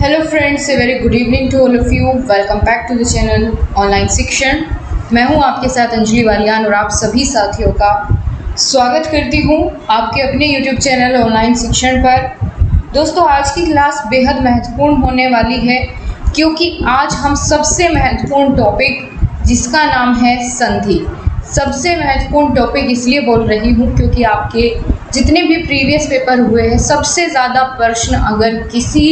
Hello friends, a very good evening to all of you. Welcome back to the channel online Shikshan. मैं हूं आपके साथ अंजलि वालियान और आप सभी साथियों का स्वागत करती हूं आपके अपने यूट्यूब चैनल ऑनलाइन शिक्षण पर। दोस्तों, आज की क्लास बेहद महत्वपूर्ण होने वाली है क्योंकि आज हम सबसे महत्वपूर्ण टॉपिक जिसका नाम है संधि। सबसे महत्वपूर्ण टॉपिक इसलिए बोल रही हूँ क्योंकि आपके जितने भी प्रीवियस पेपर हुए हैं सबसे ज़्यादा प्रश्न अगर किसी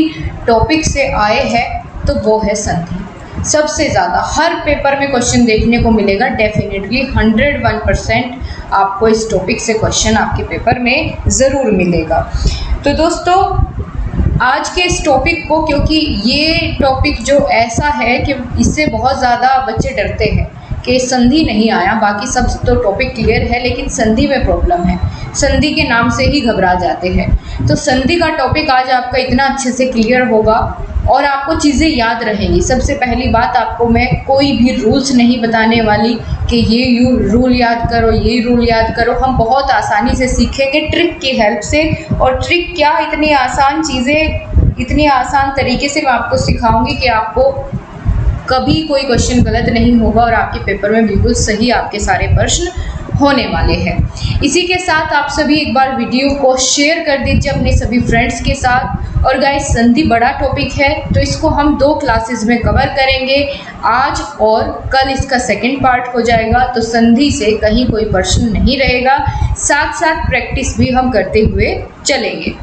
टॉपिक से आए हैं तो वो है संधि। सबसे ज़्यादा हर पेपर में क्वेश्चन देखने को मिलेगा। डेफिनेटली 101% आपको इस टॉपिक से क्वेश्चन आपके पेपर में ज़रूर मिलेगा। तो दोस्तों, आज के इस टॉपिक को, क्योंकि ये टॉपिक जो ऐसा है कि इससे बहुत ज़्यादा बच्चे डरते हैं कि संधि नहीं आया, बाकी सब तो टॉपिक क्लियर है लेकिन संधि में प्रॉब्लम है, संधि के नाम से ही घबरा जाते हैं। तो संधि का टॉपिक आज आपका इतना अच्छे से क्लियर होगा और आपको चीज़ें याद रहेंगी। सबसे पहली बात, आपको मैं कोई भी रूल्स नहीं बताने वाली कि ये रूल याद करो, ये रूल याद करो। हम बहुत आसानी से सीखेंगे ट्रिक की हेल्प से। और ट्रिक क्या, इतनी आसान चीज़ें इतनी आसान तरीके से मैं आपको सिखाऊंगी कि आपको कभी कोई क्वेश्चन गलत नहीं होगा और आपके पेपर में बिल्कुल सही आपके सारे प्रश्न होने वाले हैं। इसी के साथ आप सभी एक बार वीडियो को शेयर कर दीजिए अपने सभी फ्रेंड्स के साथ। और गाइस, संधि बड़ा टॉपिक है तो इसको हम 2 क्लासेस में कवर करेंगे। आज और कल इसका सेकंड पार्ट हो जाएगा, तो संधि से कहीं कोई प्रश्न नहीं रहेगा। साथ साथ प्रैक्टिस भी हम करते हुए चलेंगे,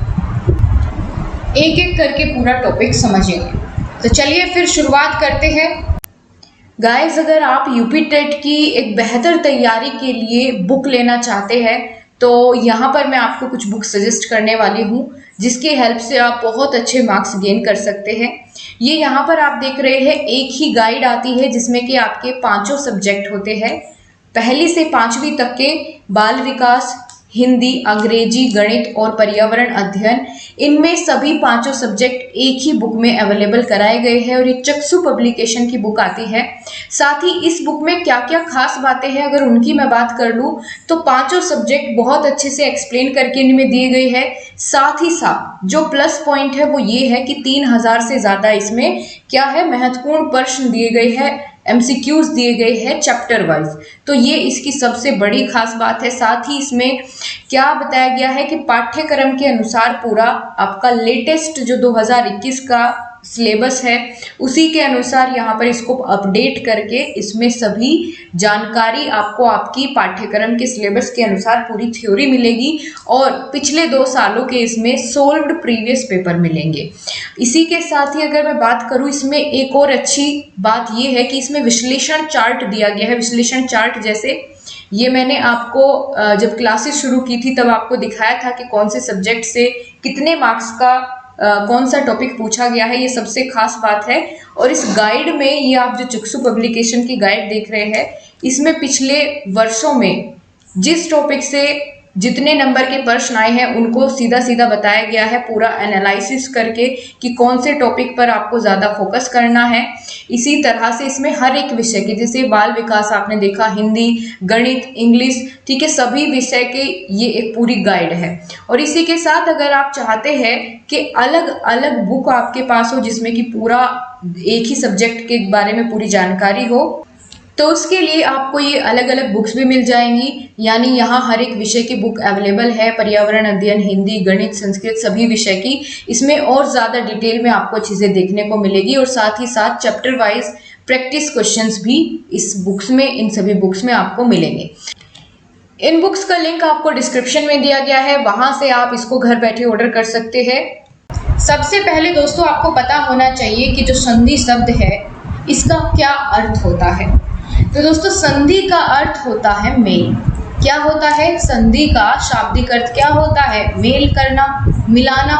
एक एक करके पूरा टॉपिक समझेंगे। तो चलिए फिर शुरुआत करते हैं। गाइस, अगर आप यूपी टेट की एक बेहतर तैयारी के लिए बुक लेना चाहते हैं तो यहाँ पर मैं आपको कुछ बुक सजेस्ट करने वाली हूँ जिसके हेल्प से आप बहुत अच्छे मार्क्स गेन कर सकते हैं। ये यहाँ पर आप देख रहे हैं, एक ही गाइड आती है जिसमें कि आपके 5 सब्जेक्ट होते हैं। पहली से 5वीं तक के बाल विकास, हिंदी, अंग्रेजी, गणित और पर्यावरण अध्ययन, इनमें सभी 5 सब्जेक्ट एक ही बुक में अवेलेबल कराए गए हैं और ये चक्षु पब्लिकेशन की बुक आती है। साथ ही इस बुक में क्या क्या खास बातें हैं, अगर उनकी मैं बात कर लूँ तो 5 सब्जेक्ट बहुत अच्छे से एक्सप्लेन करके इनमें दिए गए हैं। साथ ही साथ जो प्लस पॉइंट है वो ये है कि 3000 से ज़्यादा इसमें क्या है, महत्वपूर्ण प्रश्न दिए गए हैं, MCQs दिए गए हैं चैप्टर वाइज। तो ये इसकी सबसे बड़ी खास बात है। साथ ही इसमें क्या बताया गया है कि पाठ्यक्रम के अनुसार पूरा आपका लेटेस्ट जो 2021 का सिलेबस है उसी के अनुसार यहाँ पर इसको अपडेट करके इसमें सभी जानकारी आपको आपकी पाठ्यक्रम के सिलेबस के अनुसार पूरी थ्योरी मिलेगी और पिछले 2 सालों के इसमें सोल्व्ड प्रीवियस पेपर मिलेंगे। इसी के साथ ही अगर मैं बात करूँ, इसमें एक और अच्छी बात ये है कि इसमें विश्लेषण चार्ट दिया गया है। विश्लेषण चार्ट जैसे ये मैंने आपको जब क्लासेस शुरू की थी तब आपको दिखाया था कि कौन से सब्जेक्ट से कितने मार्क्स का कौन सा टॉपिक पूछा गया है, ये सबसे खास बात है। और इस गाइड में, ये आप जो चक्षु पब्लिकेशन की गाइड देख रहे हैं, इसमें पिछले वर्षों में जिस टॉपिक से जितने नंबर के प्रश्न आए हैं उनको सीधा सीधा बताया गया है, पूरा एनालिसिस करके कि कौन से टॉपिक पर आपको ज़्यादा फोकस करना है। इसी तरह से इसमें हर एक विषय की, जैसे बाल विकास आपने देखा, हिंदी, गणित, इंग्लिश, ठीक है, सभी विषय के ये एक पूरी गाइड है। और इसी के साथ अगर आप चाहते हैं कि अलग अलग बुक आपके पास हो जिसमें कि पूरा एक ही सब्जेक्ट के बारे में पूरी जानकारी हो, तो उसके लिए आपको ये अलग अलग बुक्स भी मिल जाएंगी। यानी यहाँ हर एक विषय की बुक अवेलेबल है, पर्यावरण अध्ययन, हिंदी, गणित, संस्कृत, सभी विषय की। इसमें और ज़्यादा डिटेल में आपको चीज़ें देखने को मिलेगी और साथ ही साथ चैप्टर वाइज प्रैक्टिस क्वेश्चंस भी इस बुक्स में, इन सभी बुक्स में आपको मिलेंगे। इन बुक्स का लिंक आपको डिस्क्रिप्शन में दिया गया है, वहाँ से आप इसको घर बैठे ऑर्डर कर सकते हैं। सबसे पहले दोस्तों, आपको पता होना चाहिए कि जो संधि शब्द है इसका क्या अर्थ होता है। तो दोस्तों, संधि का अर्थ होता है मेल। क्या होता है? संधि का शाब्दिक अर्थ क्या होता है? मेल करना, मिलाना,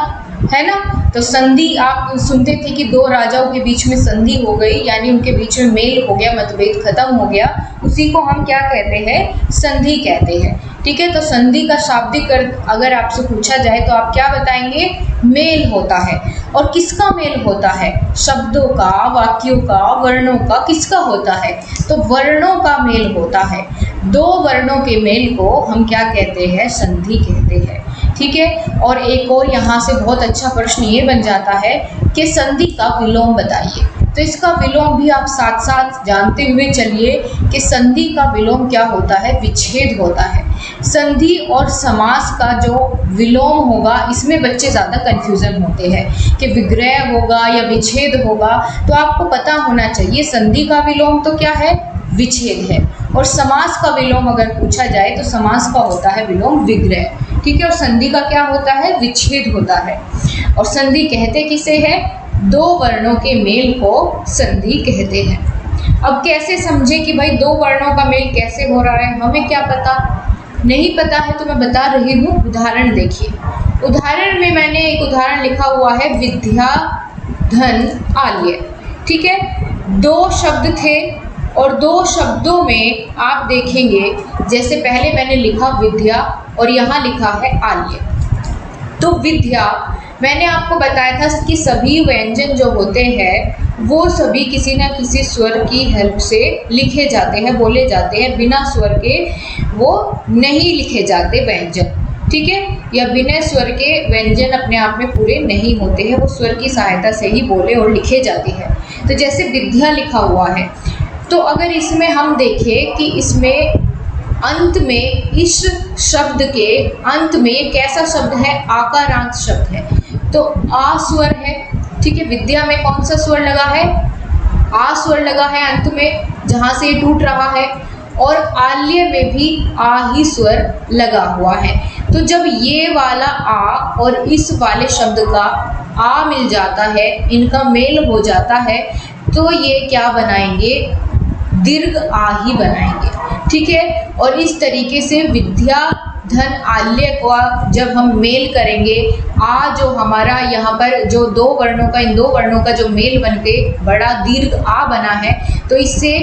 है ना। तो संधि आप सुनते थे कि 2 राजाओं के बीच में संधि हो गई, यानी उनके बीच में मेल हो गया, मतभेद खत्म हो गया, उसी को हम क्या कहते हैं? संधि कहते हैं। ठीक है, तो संधि का शाब्दिक अर्थ अगर आपसे पूछा जाए तो आप क्या बताएंगे? मेल होता है। और किसका मेल होता है? शब्दों का, वाक्यों का, वर्णों का, किसका होता है? तो वर्णों का मेल होता है। 2 वर्णों के मेल को हम क्या कहते हैं? संधि कहते हैं। ठीक है। और एक और यहाँ से बहुत अच्छा प्रश्न ये बन जाता है कि संधि का विलोम बताइए। तो इसका विलोम भी आप साथ साथ जानते हुए चलिए कि संधि का विलोम क्या होता है, विच्छेद होता है। संधि और समास का जो विलोम होगा इसमें बच्चे ज़्यादा कन्फ्यूज़न होते हैं कि विग्रह होगा या विच्छेद होगा। तो आपको पता होना चाहिए संधि का विलोम तो क्या है, विच्छेद है। और समास का विलोम अगर पूछा जाए तो समास का होता है विलोम विग्रह, ठीक है। और संधि का क्या होता है, विच्छेद होता है। और संधि कहते किसे है, दो वर्णों के मेल को संधि कहते हैं। अब कैसे समझे कि भाई दो वर्णों का मेल कैसे हो रहा है, हमें क्या पता, नहीं पता है तो मैं बता रही हूँ। उदाहरण देखिए, उदाहरण में मैंने एक उदाहरण लिखा हुआ है विद्या धन आल्य, ठीक है। दो शब्द थे और दो शब्दों में आप देखेंगे जैसे पहले मैंने लिखा विद्या और यहाँ लिखा है आल्य। तो विद्या मैंने आपको बताया था कि सभी व्यंजन जो होते हैं वो सभी किसी न किसी स्वर की हेल्प से लिखे जाते हैं, बोले जाते हैं। बिना स्वर के वो नहीं लिखे जाते व्यंजन, ठीक है। या बिना स्वर के व्यंजन अपने आप में पूरे नहीं होते हैं, वो स्वर की सहायता से ही बोले और लिखे जाते हैं। तो जैसे विद्या लिखा हुआ है, तो अगर इसमें हम देखें कि इसमें अंत में, इस शब्द के अंत में ये कैसा शब्द है, आकारांत शब्द है, तो आ स्वर है, ठीक है। विद्या में कौन सा स्वर लगा है, आ स्वर लगा है अंत में, जहाँ से ये टूट रहा है। और आल्य में भी आ ही स्वर लगा हुआ है। तो जब ये वाला आ और इस वाले शब्द का आ मिल जाता है, इनका मेल हो जाता है, तो ये क्या बनाएंगे, दीर्घ आ ही बनाएंगे, ठीक है। और इस तरीके से विद्या धन आल्य का जब हम मेल करेंगे, आ जो हमारा यहाँ पर जो दो वर्णों का, इन दो वर्णों का जो मेल बन के बड़ा दीर्घ आ बना है, तो इससे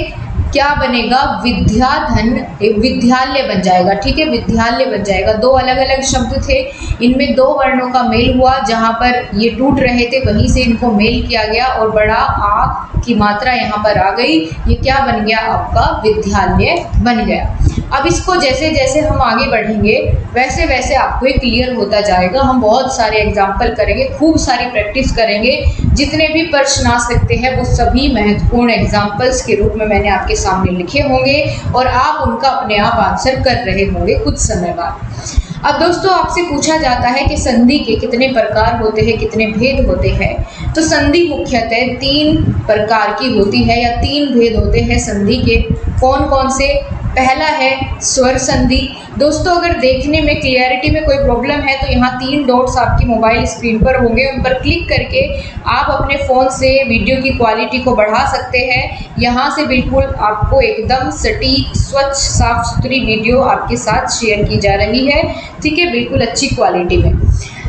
क्या बनेगा, विद्या धन विद्यालय बन जाएगा, ठीक है। विद्यालय बन जाएगा। दो अलग अलग शब्द थे, इनमें दो वर्णों का मेल हुआ, जहाँ पर ये टूट रहे थे वहीं से इनको मेल किया गया और बड़ा आ की मात्रा यहाँ पर आ गई। ये क्या बन गया, आपका विद्यालय बन गया। अब इसको जैसे जैसे हम आगे बढ़ेंगे वैसे वैसे आपको ये क्लियर होता जाएगा। हम बहुत सारे एग्जाम्पल करेंगे, खूब सारी प्रैक्टिस करेंगे, जितने भी प्रश्न आ सकते हैं वो सभी महत्वपूर्ण एग्जाम्पल्स के रूप में मैंने आपके सामने लिखे होंगे और आप उनका अपने आप आंसर कर रहे होंगे कुछ समय बाद। अब दोस्तों आपसे पूछा जाता है कि संधि के कितने प्रकार होते हैं, कितने भेद होते हैं। तो संधि मुख्यतः 3 प्रकार की होती है या 3 भेद होते हैं संधि के। कौन कौन से, पहला है स्वर संधि। दोस्तों अगर देखने में क्लियरिटी में कोई प्रॉब्लम है तो यहाँ 3 डॉट्स आपकी मोबाइल स्क्रीन पर होंगे, उन पर क्लिक करके आप अपने फ़ोन से वीडियो की क्वालिटी को बढ़ा सकते हैं। यहाँ से बिल्कुल आपको एकदम सटीक स्वच्छ साफ सुथरी वीडियो आपके साथ शेयर की जा रही है, ठीक है, बिल्कुल अच्छी क्वालिटी में।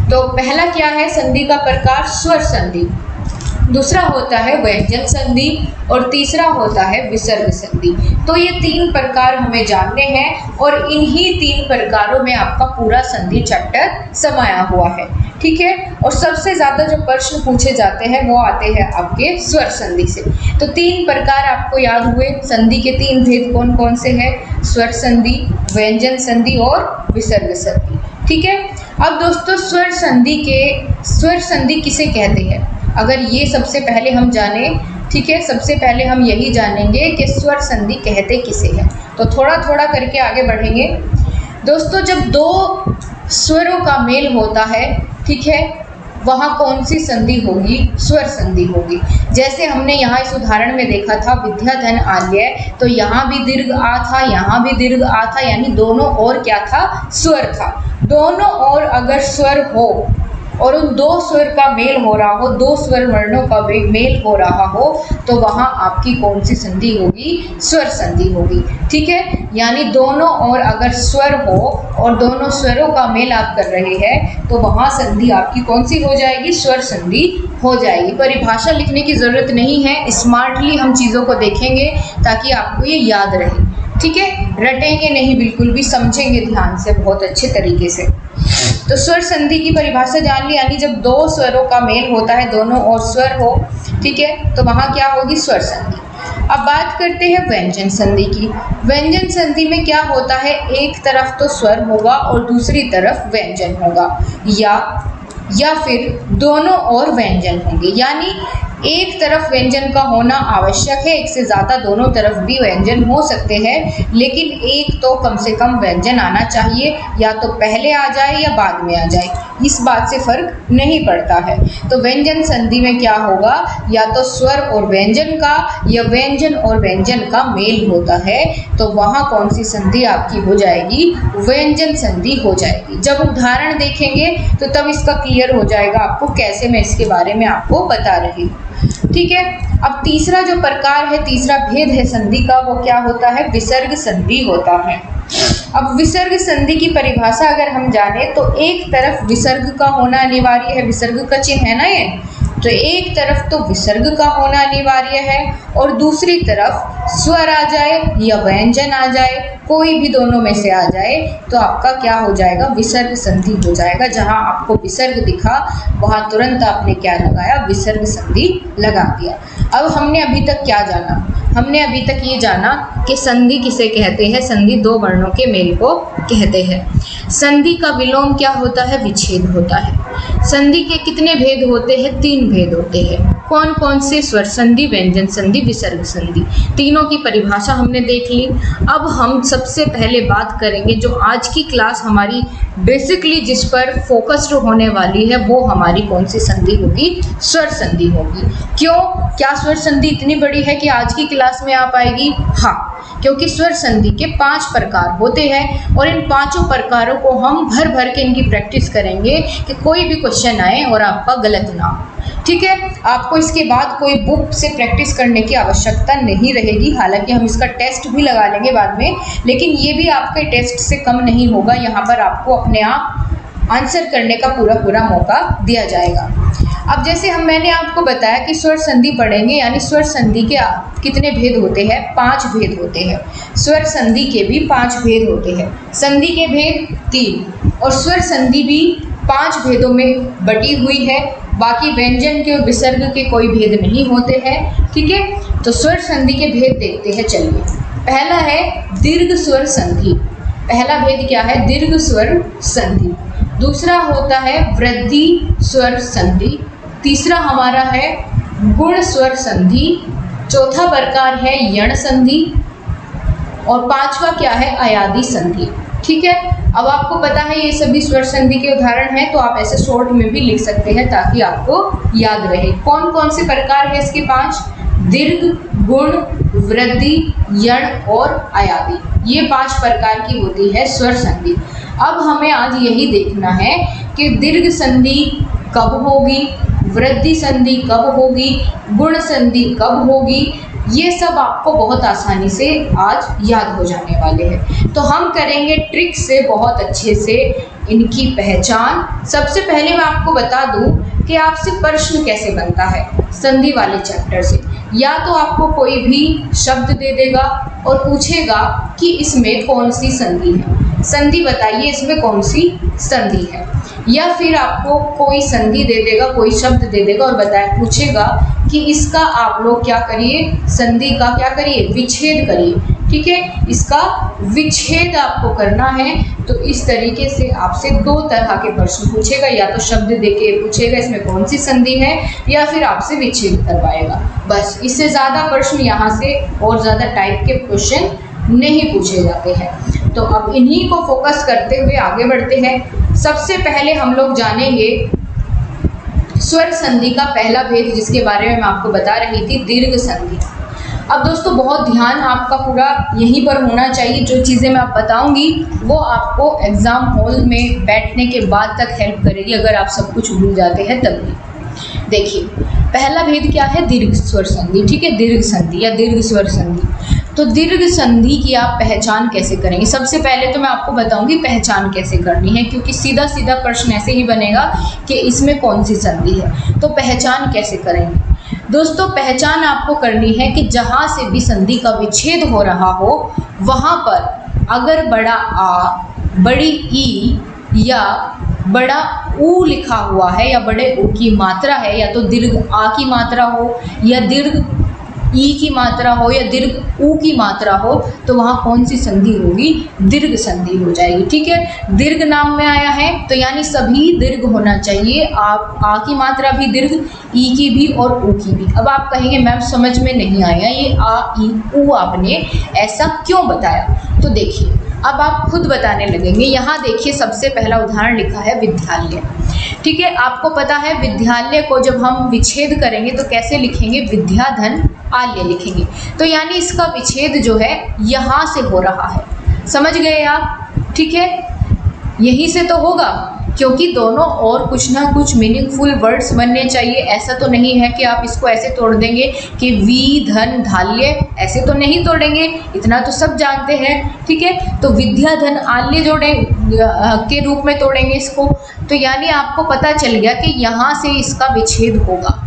तो पहला क्या है संधि का प्रकार, स्वर संधि। दूसरा होता है व्यंजन संधि और तीसरा होता है विसर्ग संधि। तो ये 3 प्रकार हमें जानने हैं और इन्हीं 3 प्रकारों में आपका पूरा संधि चैप्टर समाया हुआ है, ठीक है। और सबसे ज़्यादा जो प्रश्न पूछे जाते हैं वो आते हैं आपके स्वर संधि से। तो 3 प्रकार आपको याद हुए, संधि के 3 भेद कौन कौन से हैं, स्वर संधि, व्यंजन संधि और विसर्ग संधि, ठीक है। अब दोस्तों स्वर संधि किसे कहते हैं, अगर ये सबसे पहले हम जाने, ठीक है, सबसे पहले हम यही जानेंगे कि स्वर संधि कहते किसे हैं। तो थोड़ा थोड़ा करके आगे बढ़ेंगे। दोस्तों जब 2 स्वरों का मेल होता है, ठीक है, वहाँ कौन सी संधि होगी, स्वर संधि होगी। जैसे हमने यहाँ इस उदाहरण में देखा था विद्या धन आल्य, तो यहाँ भी दीर्घ आ था, यहाँ भी दीर्घ आ था, यानी दोनों और क्या था, स्वर था। दोनों और अगर स्वर हो और उन 2 स्वर का मेल हो रहा हो, 2 स्वर वर्णों का मेल हो रहा हो, तो वहाँ आपकी कौन सी संधि होगी, स्वर संधि होगी, ठीक है। यानी दोनों और अगर स्वर हो और दोनों स्वरों का मेल आप कर रहे हैं तो वहाँ संधि आपकी कौन सी हो जाएगी, स्वर संधि हो जाएगी। परिभाषा लिखने की ज़रूरत नहीं है, स्मार्टली हम चीज़ों को देखेंगे ताकि आपको ये याद रहे, ठीक है, रटेंगे नहीं, बिल्कुल भी समझेंगे ध्यान से बहुत अच्छे तरीके से। तो स्वर संधि की परिभाषा जान ली, यानी जब दो स्वरों का मेल होता है, दोनों ओर स्वर हो, ठीक है, तो वहाँ क्या होगी, स्वर संधि। अब बात करते हैं व्यंजन संधि की। व्यंजन संधि में क्या होता है, एक तरफ तो स्वर होगा और दूसरी तरफ व्यंजन होगा, या फिर दोनों ओर व्यंजन होंगे, यानी एक तरफ व्यंजन का होना आवश्यक है, एक से ज़्यादा दोनों तरफ भी व्यंजन हो सकते हैं, लेकिन एक तो कम से कम व्यंजन आना चाहिए, या तो पहले आ जाए या बाद में आ जाए, इस बात से फर्क नहीं पड़ता है। तो व्यंजन संधि में क्या होगा, या तो स्वर और व्यंजन का या व्यंजन और व्यंजन का मेल होता है, तो वहाँ कौन सी संधि आपकी हो जाएगी, व्यंजन संधि हो जाएगी। जब उदाहरण देखेंगे तो तब इसका क्लियर हो जाएगा आपको, कैसे मैं इसके बारे में आपको बता रही हूँ, ठीक है। अब तीसरा जो प्रकार है, तीसरा भेद है संधि का, वो क्या होता है, विसर्ग संधि होता है। अब विसर्ग संधि की परिभाषा अगर हम जाने तो एक तरफ विसर्ग का होना अनिवार्य है, विसर्ग का चिन्ह है ना ये, तो एक तरफ तो विसर्ग का होना अनिवार्य है और दूसरी तरफ स्वर आ जाए या व्यंजन आ जाए, कोई भी दोनों में से आ जाए, तो आपका क्या हो जाएगा, विसर्ग संधि हो जाएगा। जहां आपको विसर्ग दिखा वहां तुरंत आपने क्या लगाया, विसर्ग संधि लगा दिया। अब हमने अभी तक क्या जाना, हमने अभी तक ये जाना कि संधि किसे कहते हैं, संधि दो वर्णों के मेल को कहते हैं। संधि का विलोम क्या होता है, विच्छेद होता है। संधि के कितने भेद होते हैं, 3 भेद होते हैं। कौन कौन से, स्वर संधि, व्यंजन संधि, विसर्ग संधि, तीनों की परिभाषा हमने देख ली। अब हम सबसे पहले बात करेंगे, जो आज की क्लास हमारी बेसिकली जिस पर फोकस्ड होने वाली है, वो हमारी कौन सी संधि होगी, स्वर संधि होगी। क्यों, क्या स्वर संधि इतनी बड़ी है कि आज की क्लास में आ पाएगी? हाँ, क्योंकि स्वर संधि के 5 प्रकार होते हैं और इन 5 प्रकारों को हम भर भर के इनकी प्रैक्टिस करेंगे कि कोई भी क्वेश्चन आए और आपका गलत ना हो, ठीक है। आपको इसके बाद कोई बुक से प्रैक्टिस करने की आवश्यकता नहीं रहेगी, हालांकि हम इसका टेस्ट भी लगा लेंगे बाद में, लेकिन ये भी आपके टेस्ट से कम नहीं होगा। यहाँ पर आपको अपने आप आंसर करने का पूरा मौका दिया जाएगा। अब जैसे मैंने आपको बताया कि स्वर संधि पढ़ेंगे, यानी स्वर संधि के कितने भेद होते हैं, 5 भेद होते हैं। स्वर संधि के भी 5 भेद होते हैं। संधि के भेद 3 और स्वर संधि भी 5 भेदों में बटी हुई है। बाकी व्यंजन के और विसर्ग के कोई भेद नहीं होते हैं, ठीक है। तो स्वर संधि के भेद देखते हैं, चलिए। पहला है दीर्घ स्वर संधि। पहला भेद क्या है, दीर्घ स्वर संधि। दूसरा होता है वृद्धि स्वर संधि। तीसरा हमारा है गुण स्वर संधि। चौथा प्रकार है यण संधि और 5वां क्या है, अयादी संधि, ठीक है। अब आपको पता है ये सभी स्वर संधि के उदाहरण हैं, तो आप ऐसे शॉर्ट में भी लिख सकते हैं ताकि आपको याद रहे। कौन कौन से प्रकार है इसके 5, दीर्घ, गुण, वृद्धि, यण और अयादी, ये 5 प्रकार की होती है स्वर संधि। अब हमें आज यही देखना है कि दीर्घ संधि कब होगी, वृद्धि संधि कब होगी, गुण संधि कब होगी, ये सब आपको बहुत आसानी से आज याद हो जाने वाले हैं। तो हम करेंगे ट्रिक से बहुत अच्छे से इनकी पहचान। सबसे पहले मैं आपको बता दूं कि आपसे प्रश्न कैसे बनता है संधि वाले चैप्टर से। या तो आपको कोई भी शब्द दे देगा और पूछेगा कि इसमें कौन सी संधि है, संधि बताइए इसमें कौन सी संधि है। या फिर आपको कोई संधि दे देगा, कोई शब्द दे देगा और पूछेगा कि इसका आप लोग क्या करिए, संधि का क्या करिए, विच्छेद करिए, ठीक है। इसका विच्छेद आपको करना है। तो इस तरीके से आपसे 2 तरह के प्रश्न पूछेगा, या तो शब्द देके पूछेगा इसमें कौन सी संधि है, या फिर आपसे विच्छेद करवाएगा। बस, इससे ज़्यादा प्रश्न यहाँ से और ज़्यादा टाइप के क्वेश्चन नहीं पूछे जाते हैं। तो अब इन्हीं को फोकस करते हुए आगे बढ़ते हैं। सबसे पहले हम लोग जानेंगे स्वर संधि का पहला भेद, जिसके बारे में मैं आपको बता रही थी, दीर्घ संधि। अब दोस्तों बहुत ध्यान आपका पूरा यहीं पर होना चाहिए। जो चीज़ें मैं आप बताऊंगी वो आपको एग्ज़ाम हॉल में बैठने के बाद तक हेल्प करेगी, अगर आप सब कुछ भूल जाते हैं तब भी। देखिए, पहला भेद क्या है, दीर्घ स्वर संधि, ठीक है, दीर्घ संधि या दीर्घ स्वर संधि। तो दीर्घ संधि की आप पहचान कैसे करेंगे? सबसे पहले तो मैं आपको बताऊंगी पहचान कैसे करनी है, क्योंकि सीधा सीधा प्रश्न ऐसे ही बनेगा कि इसमें कौन सी संधि है। तो पहचान कैसे करेंगे दोस्तों? पहचान आपको करनी है कि जहाँ से भी संधि का विच्छेद हो रहा हो वहाँ पर अगर बड़ा आ, बड़ी ई या बड़ा ऊ लिखा हुआ है या बड़े ऊ की मात्रा है, या तो दीर्घ आ की मात्रा हो या दीर्घ ई की मात्रा हो या दीर्घ ऊ की मात्रा हो, तो वहाँ कौन सी संधि होगी? दीर्घ संधि हो जाएगी। ठीक है, दीर्घ नाम में आया है तो यानी सभी दीर्घ होना चाहिए। आप आ की मात्रा भी दीर्घ, ई की भी और ऊ की भी। अब आप कहेंगे मैम समझ में नहीं आया, ये आ ई ऊ आपने ऐसा क्यों बताया? तो देखिए, अब आप खुद बताने लगेंगे। यहाँ देखिए, सबसे पहला उदाहरण लिखा है विद्यालय। ठीक है, आपको पता है विद्यालय को जब हम विच्छेद करेंगे तो कैसे लिखेंगे? विद्याधन आल्य लिखेंगे। तो यानी इसका विच्छेद जो है यहाँ से हो रहा है। समझ गए आप? ठीक है, यहीं से तो होगा, क्योंकि दोनों और कुछ ना कुछ मीनिंगफुल वर्ड्स बनने चाहिए। ऐसा तो नहीं है कि आप इसको ऐसे तोड़ देंगे कि वी धन धाल्य, ऐसे तो नहीं तोड़ेंगे, इतना तो सब जानते हैं। ठीक है, तो विद्या धन आल्य जोड़े के रूप में तोड़ेंगे इसको। तो यानी आपको पता चल गया कि यहाँ से इसका विच्छेद होगा।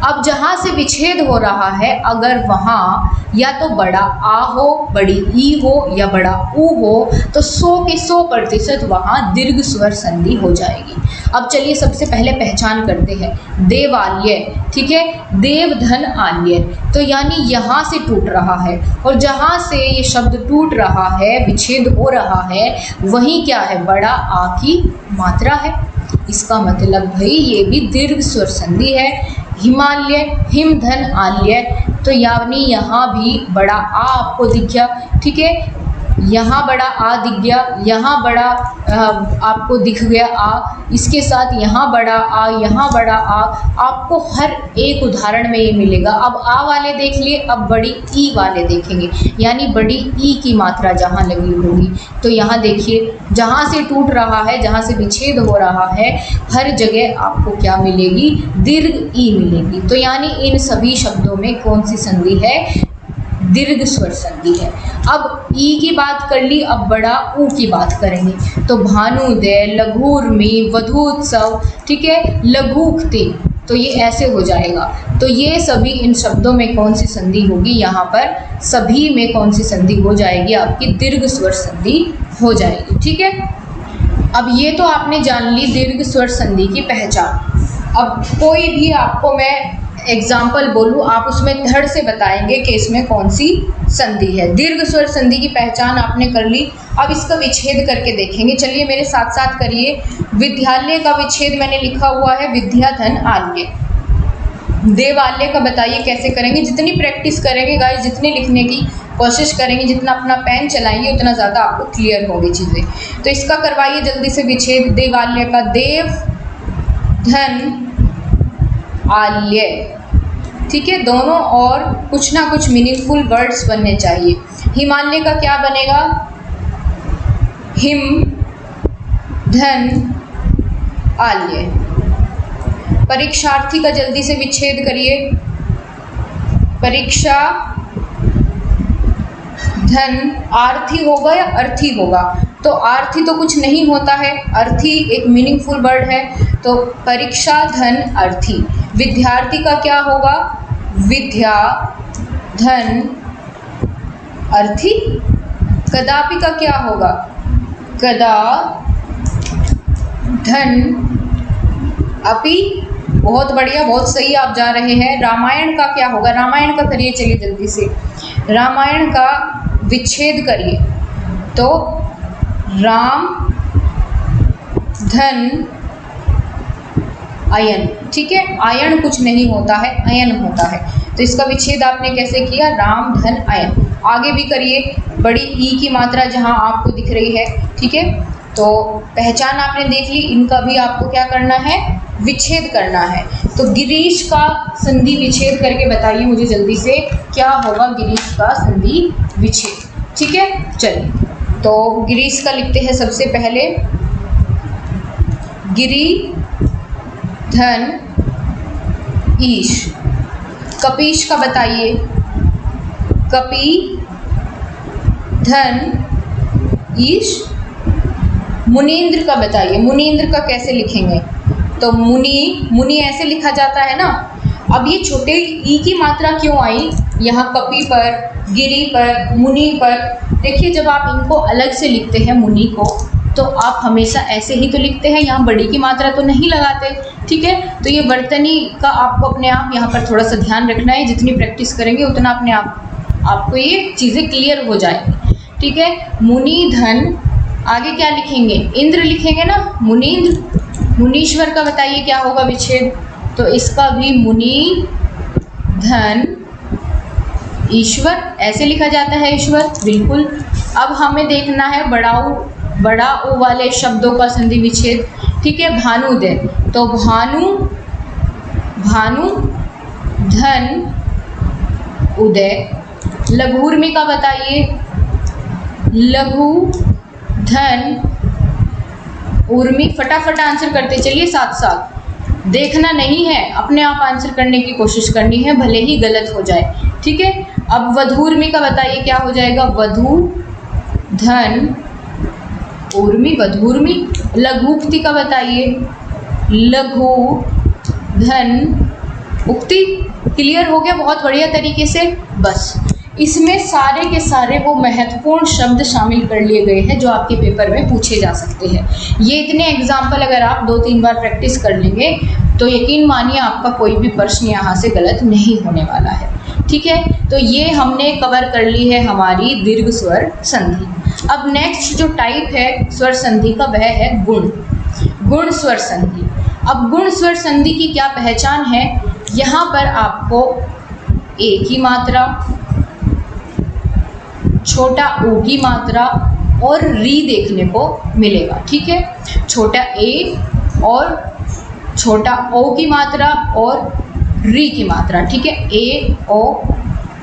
अब जहाँ से विच्छेद हो रहा है, अगर वहाँ या तो बड़ा आ हो, बड़ी ई हो या बड़ा ऊ हो, तो 100 के 100% वहाँ दीर्घ स्वर संधि हो जाएगी। अब चलिए सबसे पहले पहचान करते हैं देवाल्य। ठीक है, देव धन आल्य, तो यानी यहाँ से टूट रहा है, और जहाँ से ये शब्द टूट रहा है, विच्छेद हो रहा है, वहीं क्या है? बड़ा आ की मात्रा है। इसका मतलब भाई ये भी दीर्घ स्वर संधि है। हिमालय, हिम धन आल्य, तो यानी यहाँ भी बड़ा आ आपको दिख गया। ठीक है, यहाँ बड़ा आ दिख गया, यहाँ बड़ा आपको दिख गया आ, इसके साथ यहाँ बड़ा आ, यहाँ बड़ा आ, आपको हर एक उदाहरण में ये मिलेगा। अब आ वाले देख लिए, अब बड़ी ई वाले देखेंगे, यानी बड़ी ई की मात्रा जहाँ लगी होगी। तो यहाँ देखिए, जहाँ से टूट रहा है, जहाँ से विच्छेद हो रहा है, हर जगह आपको क्या मिलेगी? दीर्घ ई मिलेगी। तो यानी इन सभी शब्दों में कौन सी संधि है? दीर्घ स्वर संधि है। अब ई की बात कर ली, अब बड़ा ऊ की बात करेंगे। तो भानुदय, लघुर्मी, वधूत्सव, ठीक है, लघुक्ति, तो ये ऐसे हो जाएगा। तो ये सभी इन शब्दों में कौन सी संधि होगी? यहाँ पर सभी में कौन सी संधि हो जाएगी? आपकी दीर्घ स्वर संधि हो जाएगी। ठीक है, अब ये तो आपने जान ली दीर्घ स्वर संधि की पहचान। अब कोई भी आपको मैं एग्जाम्पल बोलूँ, आप उसमें धड़ से बताएंगे कि इसमें कौन सी संधि है। दीर्घ स्वर संधि की पहचान आपने कर ली, अब इसका विच्छेद करके देखेंगे। चलिए मेरे साथ साथ करिए। विद्यालय का विच्छेद मैंने लिखा हुआ है विद्या धन आल्य। देवालय का बताइए कैसे करेंगे? जितनी प्रैक्टिस करेंगे गाइस, जितनी लिखने की कोशिश करेंगे, जितना अपना पेन चलाएंगे, उतना ज़्यादा आपको क्लियर होगी चीज़ें। तो इसका करवाइए जल्दी से विच्छेद। देवालय का देव धन आल्य, ठीक है, दोनों और कुछ ना कुछ मीनिंगफुल वर्ड्स बनने चाहिए। हिमालय का क्या बनेगा? हिम धन आल्य। परीक्षार्थी का जल्दी से विच्छेद करिए। परीक्षा धन आर्थी होगा या अर्थी होगा? तो आर्थी तो कुछ नहीं होता है, अर्थी एक मीनिंगफुल वर्ड है, तो परीक्षा धन अर्थी। विद्यार्थी का क्या होगा? विद्या धन अर्थी। कदापि का क्या होगा? कदा धन अपि। बहुत बढ़िया, बहुत सही आप जा रहे हैं। रामायण का क्या होगा? रामायण का करिए, चलिए जल्दी से। रामायण का विच्छेद करिए, तो राम धन अयन, ठीक है, आयन कुछ नहीं होता है, अयन होता है। तो इसका विच्छेद आपने कैसे किया? राम धन अयन। आगे भी करिए, बड़ी ई की मात्रा जहां आपको दिख रही है, ठीक है। तो पहचान आपने देख ली, इनका भी आपको क्या करना है? विच्छेद करना है। तो गिरीश का संधि विच्छेद करके बताइए मुझे जल्दी से, क्या होगा गिरीश का संधि विच्छेद? ठीक है, चलिए। तो गिरीश का लिखते हैं सबसे पहले, गिरी धन ईश। कपीश का बताइए, कपी धन ईश। मुनीन्द्र का बताइए, मुनीन्द्र का कैसे लिखेंगे? तो मुनि, मुनि ऐसे लिखा जाता है ना, अब ये छोटे ई की मात्रा क्यों आई यहाँ कपि पर, गिरी पर, मुनि पर? देखिए जब आप इनको अलग से लिखते हैं मुनि को, तो आप हमेशा ऐसे ही तो लिखते हैं, यहाँ बड़ी की मात्रा तो नहीं लगाते, ठीक है। तो ये वर्तनी का आपको अपने आप यहाँ पर थोड़ा सा ध्यान रखना है, जितनी प्रैक्टिस करेंगे उतना अपने आपको ये चीज़ें क्लियर हो जाएंगी, ठीक है। मुनि धन, आगे क्या लिखेंगे? इंद्र लिखेंगे ना, मुनींद्र। मुनीश्वर का बताइए क्या होगा विच्छेद? तो इसका भी मुनि धन ईश्वर ऐसे लिखा जाता है, ईश्वर, बिल्कुल। अब हमें देखना है बड़ा ओ वाले शब्दों का संधि विच्छेद, ठीक है। भानुदय, तो भानु धन उदय। लघुर्मी का बताइए, लघु धन उर्मी। फटाफट आंसर करते चलिए, साथ साथ देखना नहीं है, अपने आप आंसर करने की कोशिश करनी है, भले ही गलत हो जाए, ठीक है। अब वधूर्मी का बताइए क्या हो जाएगा? वधु धन उर्मी, वधूर्मी। लघुक्ति का बताइए, लघु धन उक्ति। क्लियर हो गया? बहुत बढ़िया तरीके से। बस इसमें सारे के सारे वो महत्वपूर्ण शब्द शामिल कर लिए गए हैं जो आपके पेपर में पूछे जा सकते हैं। ये इतने एग्जाम्पल अगर आप 2-3 बार प्रैक्टिस कर लेंगे तो यकीन मानिए आपका कोई भी प्रश्न यहाँ से गलत नहीं होने वाला है, ठीक है। तो ये हमने कवर कर ली है हमारी दीर्घ स्वर संधि। अब नेक्स्ट जो टाइप है स्वर संधि का वह है गुण स्वर संधि। अब गुण स्वर संधि की क्या पहचान है? यहाँ पर आपको ए की मात्रा, छोटा ओ की मात्रा और री देखने को मिलेगा, ठीक है। छोटा ए और छोटा ओ की मात्रा और री की मात्रा, ठीक है। ए, ओ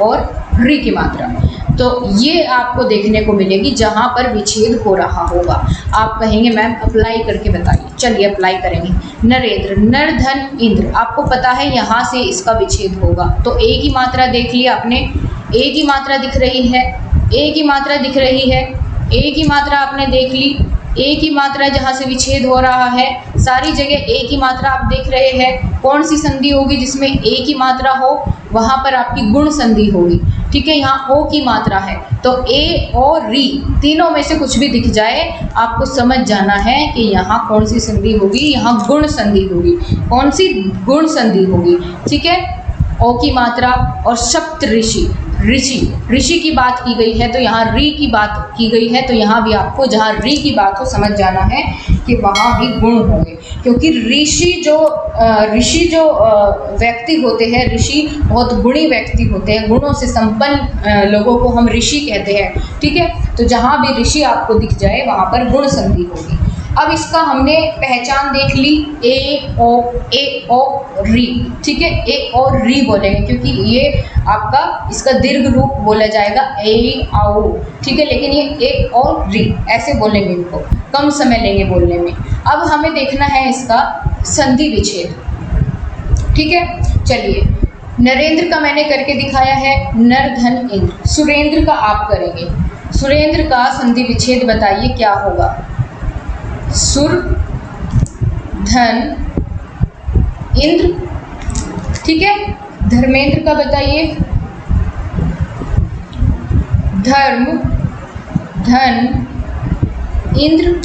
और री की मात्रा, तो ये आपको देखने को मिलेगी जहाँ पर विच्छेद हो रहा होगा। आप कहेंगे मैम अप्लाई करके बताइए, चलिए अप्लाई करेंगे। नरेंद्र, नर धन इंद्र, आपको पता है यहाँ से इसका विच्छेद होगा। तो ए की मात्रा देख लिया आपने, ए की मात्रा दिख रही है, ए की मात्रा दिख रही है, ए की मात्रा आपने देख ली। ए की मात्रा जहाँ से विच्छेद हो रहा है, सारी जगह ए की मात्रा आप देख रहे हैं। कौन सी संधि होगी जिसमें ए की मात्रा हो? वहाँ पर आपकी गुण संधि होगी, ठीक है। यहाँ ओ की मात्रा है, तो ए और री तीनों में से कुछ भी दिख जाए आपको समझ जाना है कि यहाँ कौन सी संधि होगी, यहाँ गुण संधि होगी। कौन सी? गुण संधि होगी, ठीक है। ओ की मात्रा और सप्त ऋषि, ऋषि की बात की गई है तो यहाँ री की बात की गई है, तो यहाँ भी आपको जहाँ री की बात हो समझ जाना है कि वहाँ भी गुण होंगे, क्योंकि ऋषि जो व्यक्ति होते हैं, ऋषि बहुत गुणी व्यक्ति होते हैं, गुणों से संपन्न लोगों को हम ऋषि कहते हैं, ठीक है। तो जहाँ भी ऋषि आपको दिख जाए वहाँ पर गुण संधि होगी। अब इसका हमने पहचान देख ली, ए ओ री, ठीक है। ए और री बोलेंगे क्योंकि ये आपका इसका दीर्घ रूप बोला जाएगा ए आओ, ठीक है। लेकिन ये ए और री ऐसे बोलेंगे, इनको कम समय लेंगे बोलने में। अब हमें देखना है इसका संधि विच्छेद, ठीक है। चलिए, नरेंद्र का मैंने करके दिखाया है, नर धन इंद्र। सुरेंद्र का आप करेंगे। सुरेंद्र का संधि विच्छेद बताइए क्या होगा? सुर धन इंद्र, ठीक है। धर्मेंद्र का बताइए, धर्म धन इंद्र।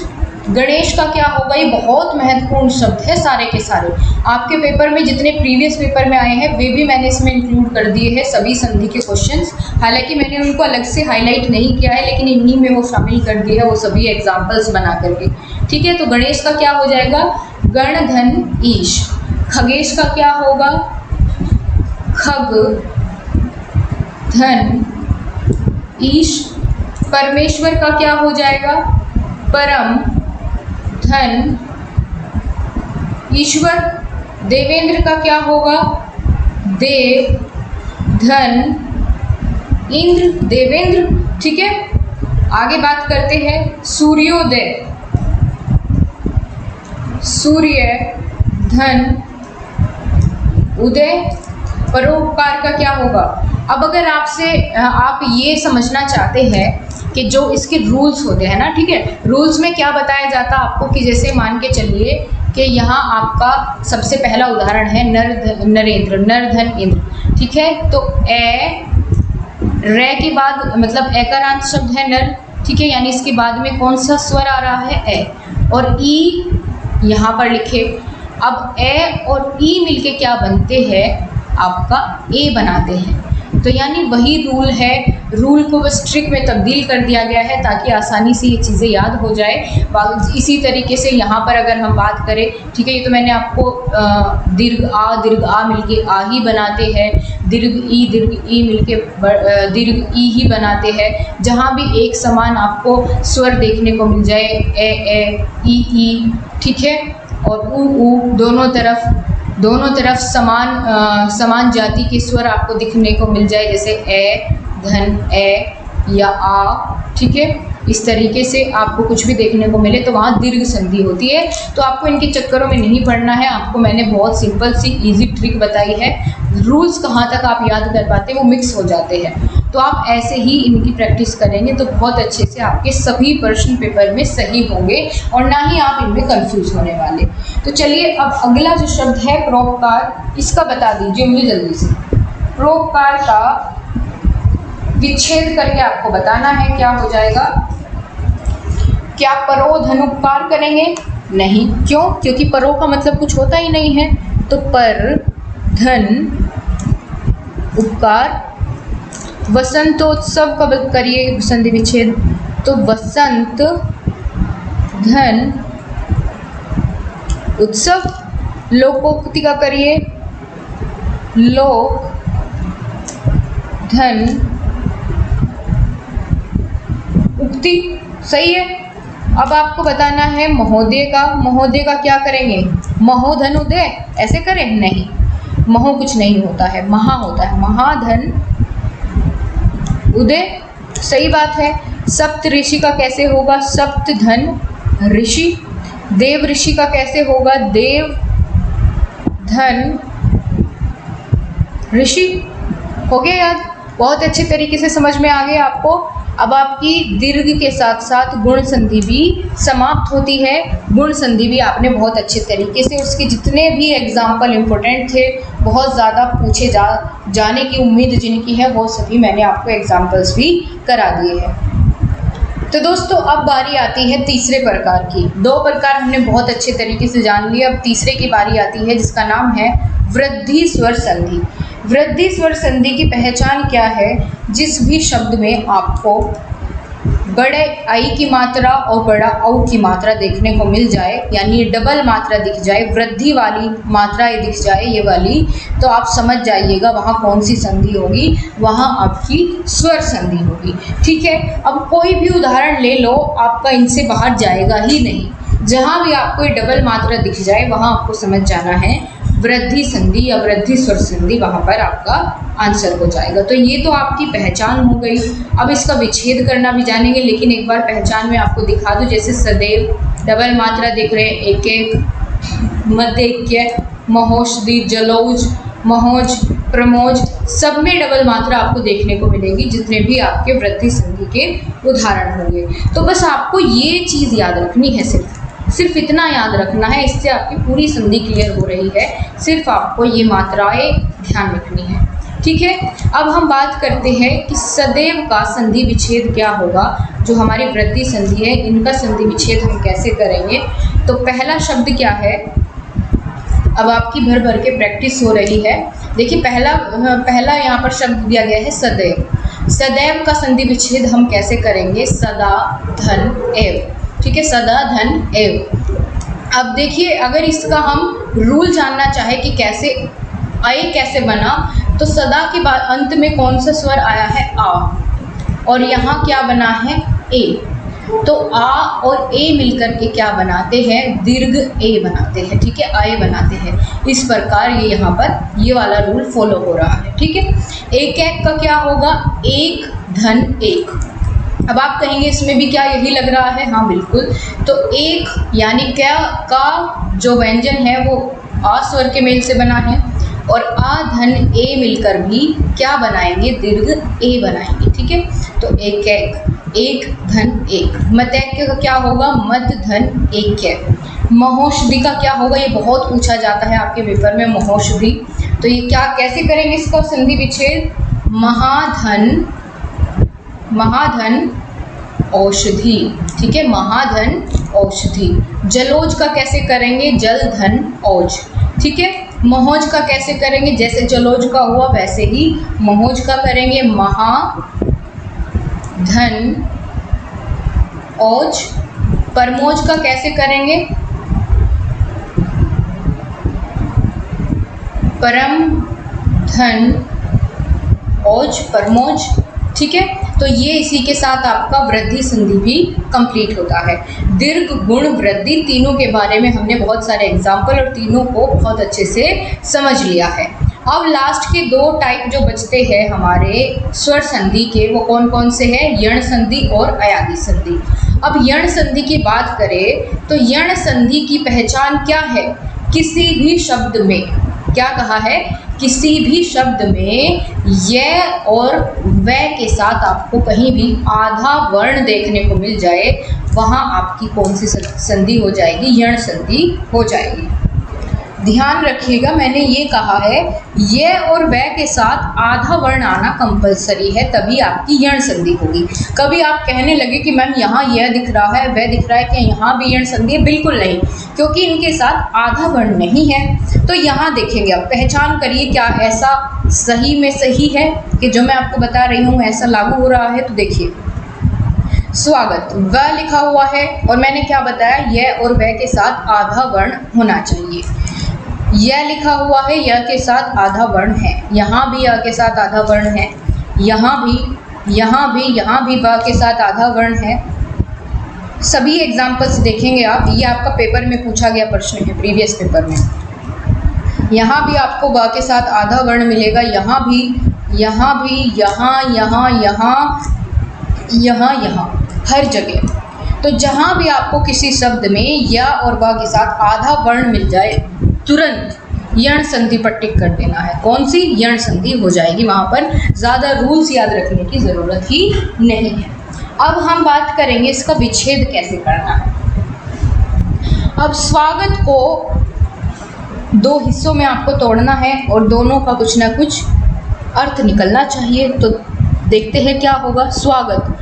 गणेश का क्या होगा? ये बहुत महत्वपूर्ण शब्द है, सारे के सारे आपके पेपर में जितने प्रीवियस पेपर में आए हैं वे भी मैंने इसमें इंक्लूड कर दिए हैं, सभी संधि के क्वेश्चंस। हालांकि मैंने उनको अलग से हाईलाइट नहीं किया है, लेकिन इन्हीं में वो शामिल कर दिए है, वो सभी एग्जाम्पल्स बना करके, ठीक है। तो गणेश का क्या हो जाएगा? गण धन ईश। खगेश का क्या होगा? खग धन ईश। परमेश्वर का क्या हो जाएगा? परम धन ईश्वर। देवेंद्र का क्या होगा? देव धन इंद्र, देवेंद्र, ठीक है। आगे बात करते हैं सूर्योदय। सूर्य धन उदय। परोपकार का क्या होगा? अब अगर आप ये समझना चाहते हैं कि जो इसके रूल्स होते हैं ना, ठीक है, रूल्स में क्या बताया जाता है आपको कि जैसे मान के चलिए कि यहाँ आपका सबसे पहला उदाहरण है नरेंद्र, नर धन इंद्र। ठीक है, तो ए रे के बाद मतलब एकारांत शब्द है नर। ठीक है, यानी इसके बाद में कौन सा स्वर आ रहा है? ए। और ई यहाँ पर लिखे। अब ए और ई मिलके क्या बनते हैं? आपका ए बनाते हैं। तो यानी वही रूल है, रूल को बस ट्रिक में तब्दील कर दिया गया है ताकि आसानी से ये चीज़ें याद हो जाए। इसी तरीके से यहाँ पर अगर हम बात करें, ठीक है, ये तो मैंने आपको दीर्घ आ मिलके आ ही बनाते हैं, दीर्घ ई मिलके दीर्घ ई ही बनाते हैं। जहाँ भी एक समान आपको स्वर देखने को मिल जाए, ए ई, ठीक है, और ऊ दोनों तरफ समान जाति के स्वर आपको दिखने को मिल जाए, जैसे ए धन ए या आ। ठीक है, इस तरीके से आपको कुछ भी देखने को मिले तो वहाँ दीर्घ संधि होती है। तो आपको इनके चक्करों में नहीं पड़ना है, आपको मैंने बहुत सिंपल सी इजी ट्रिक बताई है। रूल्स कहाँ तक आप याद कर पाते हैं वो मिक्स हो जाते हैं। तो आप ऐसे ही इनकी प्रैक्टिस करेंगे तो बहुत अच्छे से आपके सभी प्रश्न पेपर में सही होंगे और ना ही आप इनमें कंफ्यूज होने वाले। तो चलिए अब अगला जो शब्द है परोपकार, इसका बता दीजिए मुझे जल्दी से। परोपकार का विच्छेद करके आपको बताना है, क्या हो जाएगा? क्या परो धनुपकार करेंगे? नहीं। क्यों? क्योंकि परो का मतलब कुछ होता ही नहीं है। तो पर धन उपकार। वसंतोत्सव का करिए संधि विच्छेद, तो वसंत धन उत्सव। लोकोक्ति का करिए, लोक धन उक्ति। सही है। अब आपको बताना है महोदय का। महोदय का क्या करेंगे? महोधन उदय ऐसे करें? नहीं, महो कुछ नहीं होता है, महा होता है। महाधन उदय, सही बात है। सप्त ऋषि का कैसे होगा? सप्त धन ऋषि। देव ऋषि का कैसे होगा? देव धन ऋषि। हो गया याद? बहुत अच्छे तरीके से समझ में आ गया आपको। अब आपकी दीर्घ के साथ साथ गुण संधि भी समाप्त होती है। गुण संधि भी आपने बहुत अच्छे तरीके से, उसके जितने भी एग्जाम्पल इम्पोर्टेंट थे, बहुत ज़्यादा पूछे जाने की उम्मीद जिनकी है, वो सभी मैंने आपको एग्जाम्पल्स भी करा दिए हैं। तो दोस्तों अब बारी आती है तीसरे प्रकार की। दो प्रकार हमने बहुत अच्छे तरीके से जान लिए, अब तीसरे की बारी आती है जिसका नाम है वृद्धि स्वर संधि। वृद्धि स्वर संधि की पहचान क्या है? जिस भी शब्द में आपको बड़े आई की मात्रा और बड़ा औ की मात्रा देखने को मिल जाए, यानी डबल मात्रा दिख जाए, वृद्धि वाली मात्रा ये दिख जाए, ये वाली, तो आप समझ जाइएगा वहाँ कौन सी संधि होगी, वहाँ आपकी स्वर संधि होगी। ठीक है, अब कोई भी उदाहरण ले लो, आपका इनसे बाहर जाएगा ही नहीं। जहाँ भी आपको ये डबल मात्रा दिख जाए वहाँ आपको समझ जाना है वृद्धि संधि या वृद्धि स्वर संधि, वहाँ पर आपका आंसर हो जाएगा। तो ये तो आपकी पहचान हो गई। अब इसका विच्छेद करना भी जानेंगे, लेकिन एक बार पहचान में आपको दिखा दूँ। जैसे सदैव डबल मात्रा दिख रहे हैं, एक एक, मध्यक्य, महोषधि, जलौज, महोज, प्रमोज, सब में डबल मात्रा आपको देखने को मिलेगी जितने भी आपके वृद्धि संधि के उदाहरण होंगे। तो बस आपको ये चीज़ याद रखनी है, सिर्फ इतना याद रखना है, इससे आपकी पूरी संधि क्लियर हो रही है। सिर्फ आपको ये मात्राएं ध्यान रखनी है। ठीक है, अब हम बात करते हैं कि सदैव का संधि विच्छेद क्या होगा। जो हमारी वृद्धि संधि है, इनका संधि विच्छेद हम कैसे करेंगे। तो पहला शब्द क्या है, अब आपकी भर के प्रैक्टिस हो रही है। देखिए पहला यहाँ पर शब्द दिया गया है सदैव। सदैव का संधि विच्छेद हम कैसे करेंगे? सदा धन एव। ठीक है, सदा धन एव। अब देखिए अगर इसका हम रूल जानना चाहे कि कैसे आए, कैसे बना, तो सदा के बाद अंत में कौन सा स्वर आया है? आ, और यहाँ क्या बना है? ए। तो आ और ए मिलकर के क्या बनाते हैं? दीर्घ ए बनाते हैं। ठीक है, आए बनाते हैं। इस प्रकार ये यहाँ पर ये वाला रूल फॉलो हो रहा है। ठीक है, एक एक का क्या होगा? एक धन एक। अब आप कहेंगे इसमें भी क्या यही लग रहा है? हाँ बिल्कुल। तो एक यानी क्या का जो व्यंजन है वो आ स्वर के मेल से बना है, और आ धन ए मिलकर भी क्या बनाएंगे? दीर्घ ए बनाएंगे। ठीक है, तो एक एक, एक धन एक। मध्यक्य का क्या होगा? मद धन एक। महौषधि का क्या होगा, ये बहुत पूछा जाता है आपके पेपर में, महौषधि। तो ये क्या, कैसे करेंगे इसका संधि विच्छेद? महाधन, महाधन औषधि, ठीक है, महाधन औषधि। जलोज का कैसे करेंगे? जल धन औज, ठीक है। महोज का कैसे करेंगे? जैसे जलोज का हुआ वैसे ही महोज का करेंगे, महाधन औज। परमोज का कैसे करेंगे? परम धन औज, परमोज, ठीक है। तो ये इसी के साथ आपका वृद्धि संधि भी कंप्लीट होता है। दीर्घ, गुण, वृद्धि, तीनों के बारे में हमने बहुत सारे एग्जाम्पल और तीनों को बहुत अच्छे से समझ लिया है। अब लास्ट के दो टाइप जो बचते हैं हमारे स्वर संधि के, वो कौन कौन से हैं? यण संधि और अयादी संधि। अब यण संधि की बात करें तो यण संधि की पहचान क्या है? किसी भी शब्द में, क्या कहा है? किसी भी शब्द में य और व के साथ आपको कहीं भी आधा वर्ण देखने को मिल जाए, वहाँ आपकी कौन सी संधि हो जाएगी? यण संधि हो जाएगी। ध्यान रखिएगा, मैंने ये कहा है ये और वह के साथ आधा वर्ण आना कंपलसरी है, तभी आपकी यण संधि होगी। कभी आप कहने लगे कि मैम यहाँ यह दिख रहा है, वह दिख रहा है, क्या यहाँ भी यण संधि है? बिल्कुल नहीं, क्योंकि इनके साथ आधा वर्ण नहीं है। तो यहाँ देखेंगे, आप पहचान करिए क्या ऐसा सही में सही है कि जो मैं आपको बता रही हूँ ऐसा लागू हो रहा है। तो देखिए, स्वागत व लिखा हुआ है और मैंने क्या बताया? यह और वह के साथ आधा वर्ण होना चाहिए। यह लिखा हुआ है, यह के साथ आधा वर्ण है, यहाँ भी यह के साथ आधा वर्ण है, यहाँ भी व के साथ आधा वर्ण है। सभी एग्जाम्पल्स देखेंगे आप, ये आपका पेपर में पूछा गया प्रश्न है, प्रीवियस पेपर में। यहाँ भी आपको व के साथ आधा वर्ण मिलेगा, यहाँ हर जगह। तो जहाँ भी आपको किसी शब्द में या और व के साथ आधा वर्ण मिल जाए, तुरंत यण संधि पर टिक कर देना है। कौन सी? यण संधि हो जाएगी, वहाँ पर ज़्यादा रूल्स याद रखने की ज़रूरत ही नहीं है। अब हम बात करेंगे इसका विच्छेद कैसे करना है। अब स्वागत को दो हिस्सों में आपको तोड़ना है और दोनों का कुछ ना कुछ अर्थ निकलना चाहिए। तो देखते हैं क्या होगा। स्वागत,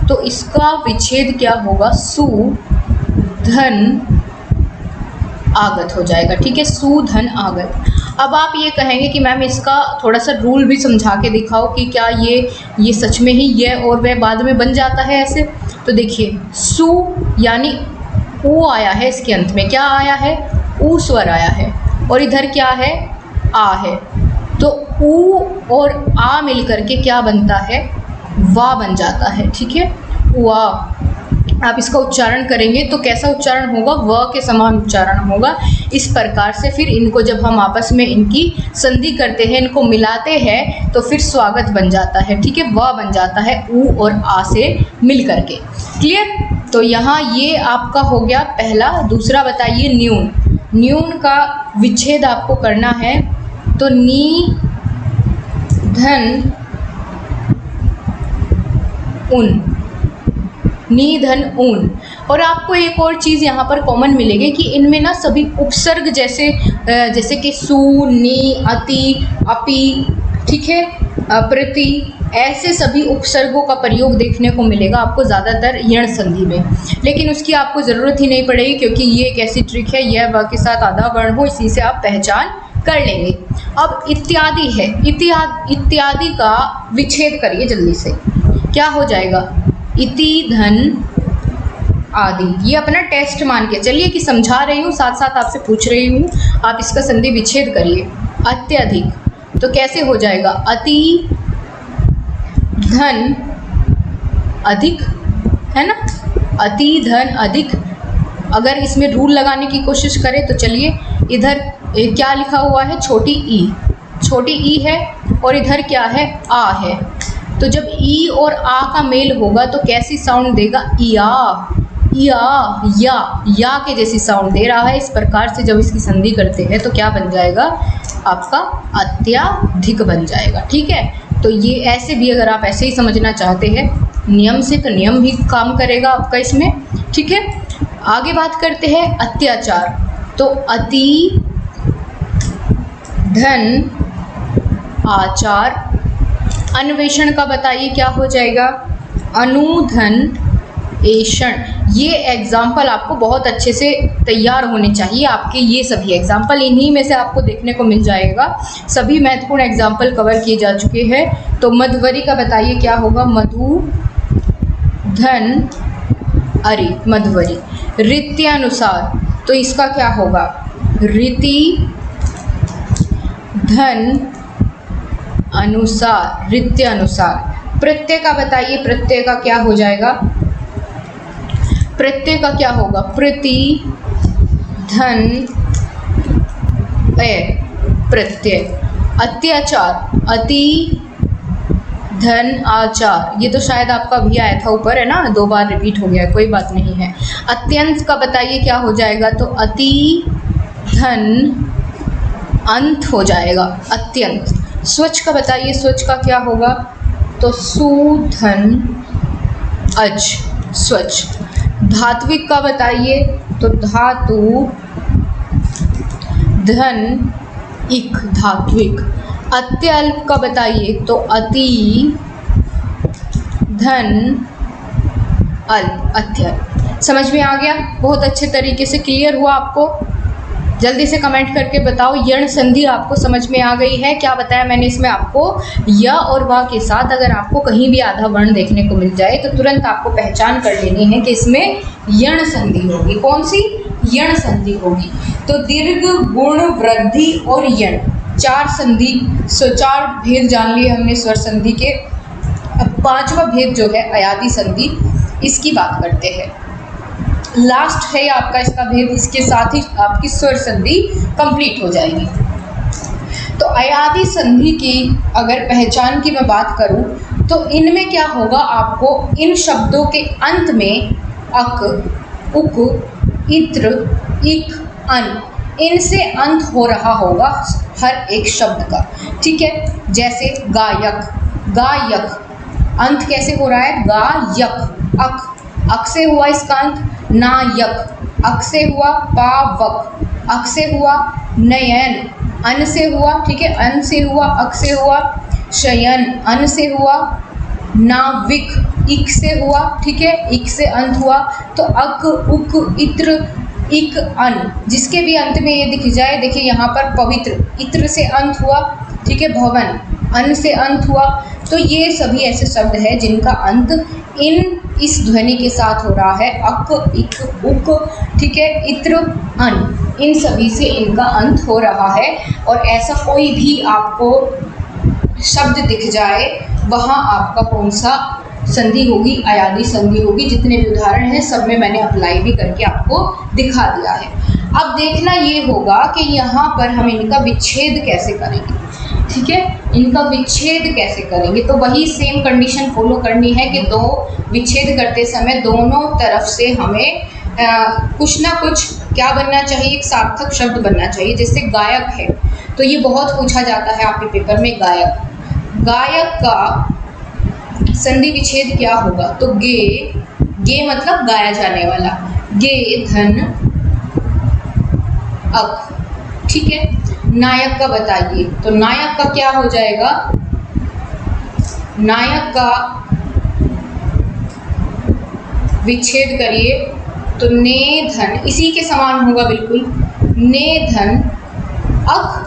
तो इसका विच्छेद क्या होगा? सु धन आगत हो जाएगा, ठीक है, सु धन आगत। अब आप ये कहेंगे कि मैम इसका थोड़ा सा रूल भी समझा के दिखाओ कि क्या ये सच में ही ये और वह बाद में बन जाता है ऐसे। तो देखिए, सु यानी ऊ आया है, इसके अंत में क्या आया है? ऊ स्वर आया है, और इधर क्या है? आ है। तो ऊ और आ मिल करके क्या बनता है? वा बन जाता है, ठीक है, वा। आप इसका उच्चारण करेंगे तो कैसा उच्चारण होगा? व के समान उच्चारण होगा। इस प्रकार से फिर इनको जब हम आपस में इनकी संधि करते हैं, इनको मिलाते हैं, तो फिर स्वागत बन जाता है, ठीक है, व बन जाता है ऊ और आ से मिल करके। क्लियर? तो यहाँ ये आपका हो गया पहला। दूसरा बताइए, न्यून। न्यून का विच्छेद आपको करना है, तो नी धन उन, नी धन ऊन। और आपको एक और चीज़ यहाँ पर कॉमन मिलेगी कि इनमें ना सभी उपसर्ग जैसे कि सु, नी, अति, अपि, ठीक है, प्रति, ऐसे सभी उपसर्गों का प्रयोग देखने को मिलेगा आपको ज़्यादातर यण संधि में। लेकिन उसकी आपको ज़रूरत ही नहीं पड़ेगी, क्योंकि ये एक ऐसी ट्रिक है, यह व के साथ आधा वर्ण हो, इसी से आप पहचान कर लेंगे। अब इत्यादि है, इत्यादि का विच्छेद करिए जल्दी से। क्या हो जाएगा? इति धन आदि। ये अपना टेस्ट मान के चलिए कि समझा रही हूँ, साथ साथ आपसे पूछ रही हूँ, आप इसका संधि विच्छेद करिए। अत्यधिक, तो कैसे हो जाएगा? अति धन अधिक, है ना, अति धन अधिक। अगर इसमें रूल लगाने की कोशिश करें तो चलिए, इधर क्या लिखा हुआ है? छोटी ई है, और इधर क्या है? आ है। तो जब ई और आ का मेल होगा तो कैसी साउंड देगा? या के जैसी साउंड दे रहा है। इस प्रकार से जब इसकी संधि करते हैं तो क्या बन जाएगा? आपका अत्याधिक बन जाएगा, ठीक है। तो ये ऐसे भी, अगर आप ऐसे ही समझना चाहते हैं नियम से, तो नियम भी काम करेगा आपका इसमें, ठीक है। आगे बात करते हैं अत्याचार, तो अति धन आचार। अन्वेषण का बताइए क्या हो जाएगा, अनुधन एषण। ये एग्जाम्पल आपको बहुत अच्छे से तैयार होने चाहिए, आपके ये सभी एग्जाम्पल इन्हीं में से आपको देखने को मिल जाएगा। सभी महत्वपूर्ण एग्जाम्पल कवर किए जा चुके हैं। तो मध्वरी का बताइए क्या होगा, मधु धन अरि मध्वरी। रीत्यानुसार, तो इसका क्या होगा, रीति धन अनुसार, रीत्यानुसार। प्रत्यय का बताइए, प्रत्यय का क्या हो जाएगा, प्रत्यय का क्या होगा, प्रति धन प्रत्यय। अत्याचार, अति धन आचार, ये तो शायद आपका भी आया था ऊपर, है ना, 2 बार रिपीट हो गया, कोई बात नहीं है। अत्यंत का बताइए क्या हो जाएगा, तो अति धन अंत हो जाएगा, अत्यंत। स्वच्छ का बताइए, स्वच्छ का क्या होगा, तो सुधन अज, स्वच्छ। धात्विक का बताइए, तो धातु धन इक, धात्विक। अत्यल्प का बताइए, तो अति धन अल्प, अत्यल्प। समझ में आ गया, बहुत अच्छे तरीके से क्लियर हुआ आपको। जल्दी से कमेंट करके बताओ, यण संधि आपको समझ में आ गई है। क्या बताया मैंने इसमें आपको, य और व के साथ अगर आपको कहीं भी आधा वर्ण देखने को मिल जाए तो तुरंत आपको पहचान कर लेनी है कि इसमें यण संधि होगी। कौन सी, यण संधि होगी। तो दीर्घ, गुण, वृद्धि और यण, 4 संधि, 4 भेद जान लिए हमने स्वर संधि के। अब 5वां भेद जो है अयादी संधि, इसकी बात करते हैं। लास्ट है आपका इसका भेद, इसके साथ ही आपकी स्वर संधि कंप्लीट हो जाएगी। तो अयादी संधि की अगर पहचान की मैं बात करूं तो इनमें क्या होगा, आपको इन शब्दों के अंत में अक, उक, इत्र, इक, अन, इनसे अंत हो रहा होगा हर एक शब्द का, ठीक है। जैसे गायक, गायक, अंत कैसे हो रहा है, गायक। अक, अक से हुआ इसका अंत नायक, अक से हुआ पावक, अक से हुआ नयन, अन से हुआ, ठीक है, अन से हुआ, अक से हुआ शयन, अन से हुआ नाविक, इक से हुआ, ठीक है, इक से अंत हुआ। तो अक, उक, इत्र, इक, अन, जिसके भी अंत में ये दिख जाए, देखिए यहाँ पर पवित्र, इत्र से अंत हुआ, ठीक है, भवन, अन से अंत हुआ। तो ये सभी ऐसे शब्द हैं जिनका अंत इस ध्वनि के साथ हो रहा है, अक, इक, उक, ठीक है, इत्र, अन, इन सभी से इनका अंत हो रहा है। और ऐसा कोई भी आपको शब्द दिख जाए, वहाँ आपका कौन सा संधि होगी, अयादी संधि होगी। जितने भी उदाहरण हैं सब में मैंने अप्लाई भी करके आपको दिखा दिया है। अब देखना ये होगा कि यहाँ पर हम इनका विच्छेद कैसे करेंगे, ठीक है, इनका विच्छेद कैसे करेंगे। तो वही सेम कंडीशन फॉलो करनी है कि दो विच्छेद करते समय दोनों तरफ से हमें कुछ ना कुछ क्या बनना चाहिए, एक सार्थक शब्द बनना चाहिए। जैसे गायक है तो ये बहुत पूछा जाता है आपके पेपर में, गायक, गायक का संधि विच्छेद क्या होगा, तो गे, गे मतलब गाया जाने वाला, गे धन अक, ठीक है। नायक का बताइए, तो नायक का क्या हो जाएगा, नायक का विच्छेद करिए तो ने धन, इसी के समान होगा बिल्कुल, ने धन अक।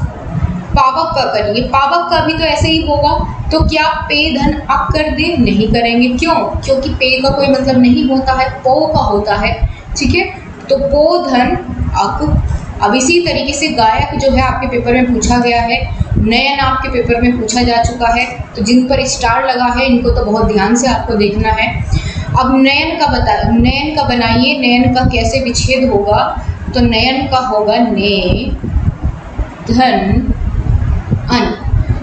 पावक का करिए, पावक का भी तो ऐसे ही होगा। तो क्या पे धन अक कर दे, नहीं करेंगे, क्यों, क्योंकि पे का कोई मतलब नहीं होता है, पो का होता है, ठीक है। तो पो धन अक। अब इसी तरीके से गायक जो है आपके पेपर में पूछा गया है, नयन आपके पेपर में पूछा जा चुका है। तो जिन पर स्टार लगा है इनको तो बहुत ध्यान से आपको देखना है। अब नयन का नयन का बनाइए, नयन का कैसे विच्छेद होगा, तो नयन का होगा ने धन अन।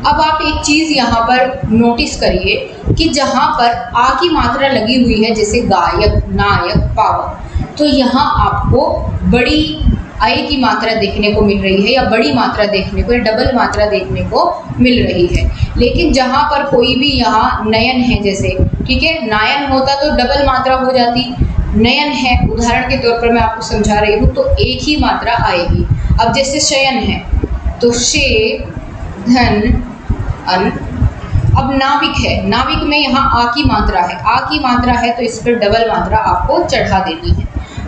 अब आप एक चीज़ यहाँ पर नोटिस करिए कि जहाँ पर आ की मात्रा लगी हुई है, जैसे गायक, नायक, पावक, तो यहाँ आपको बड़ी आई की मात्रा देखने को मिल रही है, या बड़ी मात्रा देखने को, या डबल मात्रा देखने को मिल रही है। लेकिन जहाँ पर कोई भी यहाँ नयन है जैसे, ठीक है, नायन होता तो डबल मात्रा हो जाती, नयन है, उदाहरण के तौर पर मैं आपको समझा रही हूँ, तो एक ही मात्रा आएगी। अब जैसे शयन है तो शे धन अन। अब नाविक है, नाविक में यहाँ आ की मात्रा है, आ की मात्रा है तो इस पर डबल मात्रा आपको चढ़ा देनी है,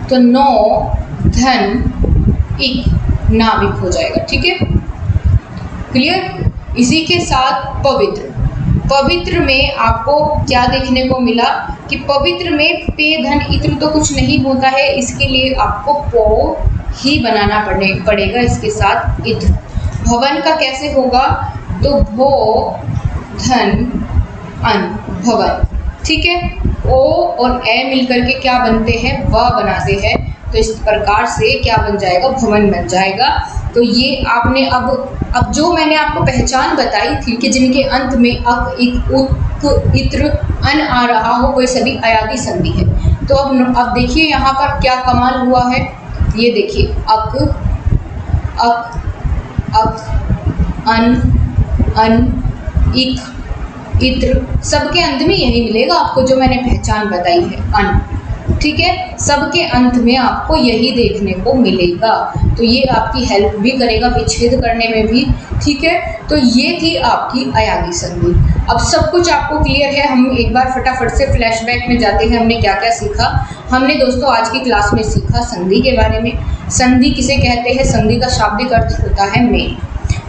तो नौ धन इक नाविक हो जाएगा। ठीक है, क्लियर। इसी के साथ पवित्र, पवित्र में आपको क्या देखने को मिला कि पवित्र में पे धन इत्र तो कुछ नहीं होता है, इसके लिए आपको पो ही बनाना पड़ेगा इसके साथ इत्र। भवन का कैसे होगा, तो भो धन अन भवन। ठीक है, ओ और ए मिलकर के क्या बनते हैं, व बनाते हैं, तो इस प्रकार से क्या बन जाएगा, भवन बन जाएगा। तो ये आपने अब जो मैंने आपको पहचान बताई थी कि जिनके अंत में अक इक उक इत्र अन आ रहा हो, कोई सभी अयादी संधि है। तो अब देखिए यहाँ पर क्या कमाल हुआ है, ये देखिए अक अक अक अन अन इक इत्र, सबके अंत में यही मिलेगा आपको जो मैंने पहचान बताई है, अन। ठीक है, सबके अंत में आपको यही देखने को मिलेगा, तो ये आपकी हेल्प भी करेगा विच्छेद करने में भी। ठीक है, तो ये थी आपकी अयादी संधि। अब सब कुछ आपको क्लियर है, हम एक बार फटाफट से फ्लैशबैक में जाते हैं। हमने क्या क्या सीखा, हमने दोस्तों आज की क्लास में सीखा संधि के बारे में। संधि किसे कहते हैं, संधि का शाब्दिक अर्थ होता है मेल,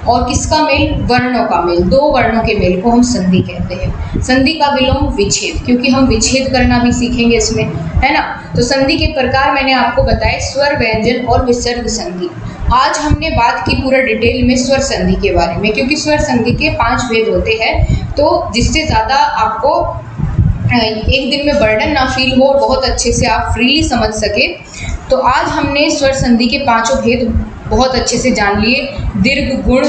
और किसका मेल, वर्णों का मेल, दो वर्णों के मेल को हम संधि कहते हैं। संधि का विलोम विच्छेद, क्योंकि हम विच्छेद करना भी सीखेंगे इसमें, है ना। तो संधि के प्रकार मैंने आपको बताए, स्वर व्यंजन और विसर्ग संधि। आज हमने बात की पूरा डिटेल में स्वर संधि के बारे में, क्योंकि स्वर संधि के 5 भेद होते हैं, तो जिससे ज़्यादा आपको एक दिन में बर्डन ना फील हो और बहुत अच्छे से आप फ्रीली समझ सके, तो आज हमने स्वर संधि के 5 भेद बहुत अच्छे से जान लिए। दीर्घ, गुण,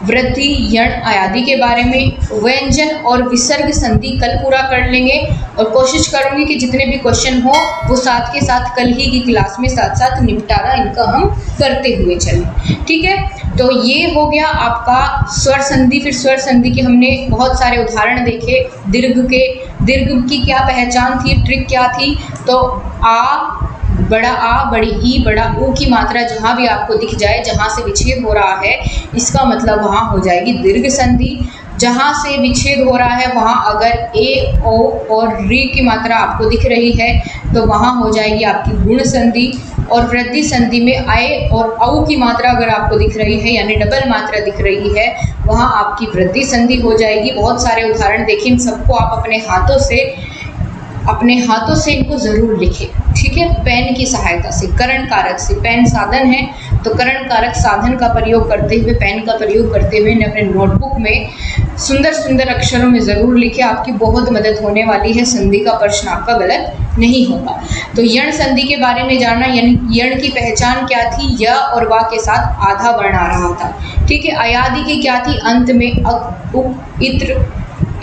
वृद्धि, यण, आयादी के बारे में, व्यंजन और विसर्ग संधि कल पूरा कर लेंगे, और कोशिश करूंगी कि जितने भी क्वेश्चन हो वो साथ के साथ कल ही की क्लास में साथ साथ निपटारा इनका हम करते हुए चलें। ठीक है, तो ये हो गया आपका स्वर संधि। फिर स्वर संधि के हमने बहुत सारे उदाहरण देखे। दीर्घ की क्या पहचान थी, ट्रिक क्या थी, तो आ, बड़ा आ, बड़ी ई, बड़ा ऊ की मात्रा जहाँ भी आपको दिख जाए, जहाँ से विच्छेद हो रहा है, इसका मतलब वहाँ हो जाएगी दीर्घ संधि। जहाँ से विच्छेद हो रहा है वहाँ अगर ए, ओ और री की मात्रा आपको दिख रही है तो वहाँ हो जाएगी आपकी गुण संधि। और वृद्धि संधि में आए और औ की मात्रा अगर आपको दिख रही है, यानी डबल मात्रा दिख रही है, वहाँ आपकी वृद्धि संधि हो जाएगी। बहुत सारे उदाहरण देखें, इन सबको आप अपने हाथों से इनको ज़रूर लिखें। ठीक है, पेन की सहायता से, करण कारक से। पेन साधन है तो करण कारक साधन का प्रयोग करते हुए, पेन का प्रयोग करते हुए अपने नोटबुक में सुंदर सुंदर अक्षरों में ज़रूर लिखें, आपकी बहुत मदद होने वाली है। संधि का प्रश्न आपका गलत नहीं होगा। तो यण संधि के बारे में जानना, यानी यण की पहचान क्या थी, य और वा के साथ आधा वर्ण आ रहा था। ठीक है, अयादी की क्या थी, अंत में अक, उक, इत्र,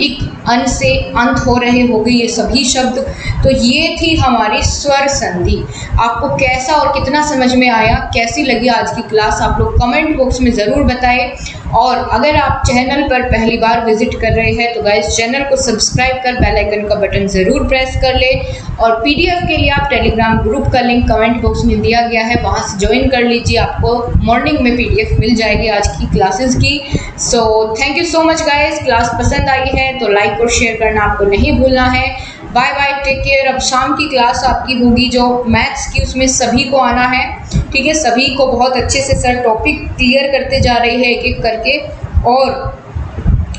इक, अन से अंत हो रहे होंगे ये सभी शब्द। तो ये थी हमारी स्वर संधि। आपको कैसा और कितना समझ में आया, कैसी लगी आज की क्लास, आप लोग कमेंट बॉक्स में ज़रूर बताएं। और अगर आप चैनल पर पहली बार विजिट कर रहे हैं तो गाइस चैनल को सब्सक्राइब कर बेल आइकन का बटन ज़रूर प्रेस कर ले। और पीडीएफ के लिए आप टेलीग्राम ग्रुप का लिंक कमेंट बॉक्स में दिया गया है, वहाँ से ज्वाइन कर लीजिए, आपको मॉर्निंग में पीडीएफ मिल जाएगी आज की क्लासेस की। So thank you so much guys, class पसंद आई है तो लाइक और शेयर करना आपको नहीं भूलना है। Bye bye, take care. अब शाम की क्लास आपकी होगी जो मैथ्स की, उसमें सभी को आना है। ठीक है, सभी को बहुत अच्छे से सर टॉपिक क्लियर करते जा रही है एक एक करके, और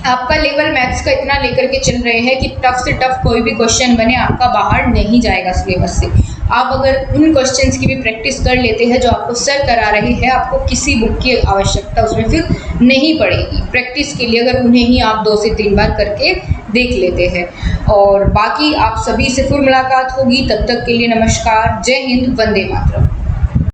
आपका लेवल मैथ्स का इतना लेकर के चल रहे हैं कि टफ से टफ कोई भी क्वेश्चन बने आपका बाहर नहीं जाएगा सिलेबस से। आप अगर उन क्वेश्चंस की भी प्रैक्टिस कर लेते हैं जो आपको सर करा रही है, आपको किसी बुक की आवश्यकता उसमें फिर नहीं पड़ेगी प्रैक्टिस के लिए, अगर उन्हें ही आप 2 से 3 बार करके देख लेते हैं। और बाकी आप सभी से फिर मुलाकात होगी, तब तक के लिए नमस्कार, जय हिंद, वंदे मातरम।